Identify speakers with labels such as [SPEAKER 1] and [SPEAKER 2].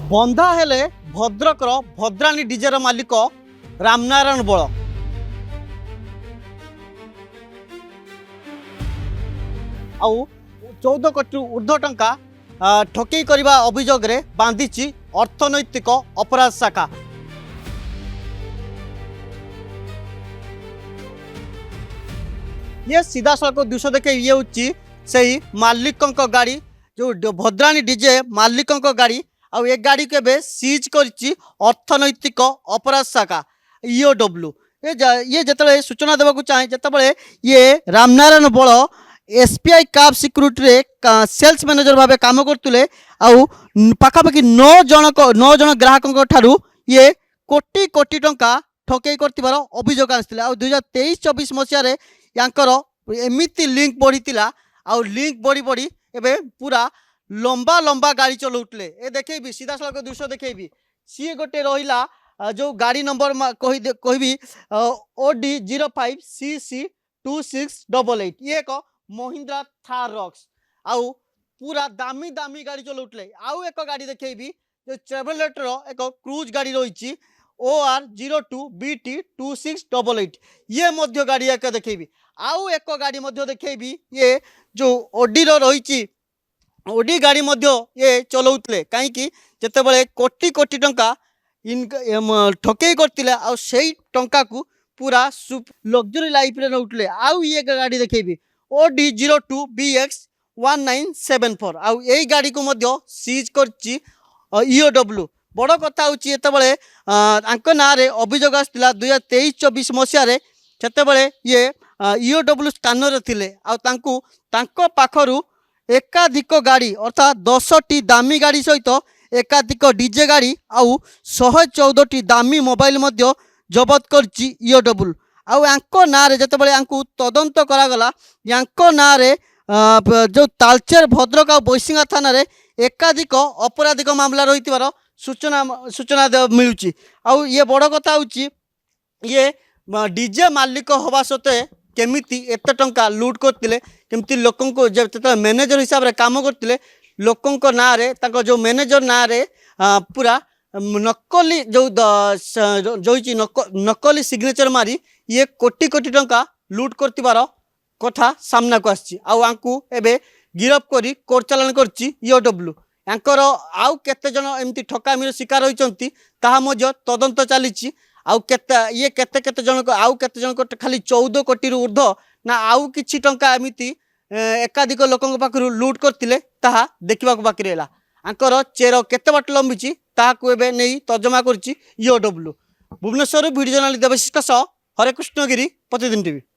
[SPEAKER 1] बंधा हेले भद्रकर भद्राणी डीजेर मालिक रामनारायण बल आउ 14 कोटी ऊर्ध्व टंका ठकई करने अभियोग रे बांधिची अर्थनैतिक अपराध शाखा। ये सीधा सड़क दृश्य देखे ये हूँ से मालिकों गाड़ी जो भद्राणी डीजे मालिकों गाड़ी आउ ए गाड़ी के बे सीज करछि अर्थनैतिक अपराध शाखा ईओडब्ल्यू। ये जिते सूचना देवाक चाहे जिते ये रामनारायण बल एसबीआई कैब सिक्यूरिटी रे सेल्स मैनेजर भाव काम करते आउ पाखापाखि 9 जन ग्राहकों ठारू ये कोटी कोटी टंका ठकई कर अभियोग आसते। आ 2023-24 मसीह यांकर एमिति लिंक बढ़ी आउ लिंक बढ़ी बढ़ी एबे पूरा लंबा लंबा गाड़ी चलाउले। ए देखेबी सीधा सड़क दृश्य देखेबी सी गोटे रहिला जो गाड़ी नंबर कहबी OD 05 CC 2688 ये एक महिंद्रा थार रॉक्स आउ पूरा दामी दामी गाड़ी चलाउले। आउ एक गाड़ी देखेबी जो ट्रेवलेटर एक क्रूज गाड़ी रही OR 02 BT 2688 ये मध्य गाड़ी एक देखेबी। आउ एक गाड़ी मध्य देखेबी ये जो ओडी रही ओडी गाड़ी मध्य ये चलाउले कहीं जिते कोटी कोटी टंका ठकई करते आई टंका को पूरा लग्जरी लाइफ रे नौटले। आउ ये गाड़ी देखेबी OD 02 BX 1974 आउ यही गाड़ी को मध्य सीज करछि ईओडब्ल्यू। बड़ कथा होते ना अभियोग आसला 2023-24 मसीह से ये ईओडब्ल्यू स्थान थे पाखरु एकाधिक गाड़ी अर्थात 10टी दामी गाड़ी सहित एकाधिक डीजे गाड़ी आउ 114टी दामी मोबाइल मध्य जबत करछि ईओडब्ल्यू। आउ यांको नारे जेतेबेले यांको तदंत करागला यांको नारे जो तालचेर भद्रक आ बैसिंगा थाना रे एकाधिक अपराधिक मामला रही सूचना मिलूची। आउ ये बड़ कथा होची ये डीजे मालिक हवा सत्वे केमिति एत टंका लूट करते केमती लोकों को जब मैनेजर हिसाब रे काम करते लोकों को ना रे ताको जो मैनेजर ना रे पूरा नकली जो नकली सिग्नेचर मारी ये कोटी कोटी टंका लूट करतिबार कथा सामना को आछि। आउ एबे गिरफ करी कोर्ट चालान करछि ईओडब्ल्यू। यांकर आउ केते जन एमती ठकामीर शिकार होइचंती ताहा मध्य तदंत चलीछि। आउ केते ये केते केते जन को आउ केते जन को खाली 14 कोटी रु ऊर्ध्व ना आउ किछि टंका एमिति एकाधिक लोकंक पाखरु लूट करतिले ताहा देखिबाक बाकी रहला। आंकर चेर केते बाट लंबिछि ताहाकु एबे नेई तर्जमा करछि ईओडब्ल्यू। भुवनेश्वर वीडियो जर्नलिस्ट देवशिष सह हरे कृष्णगिरी प्रतिदिन टीवी।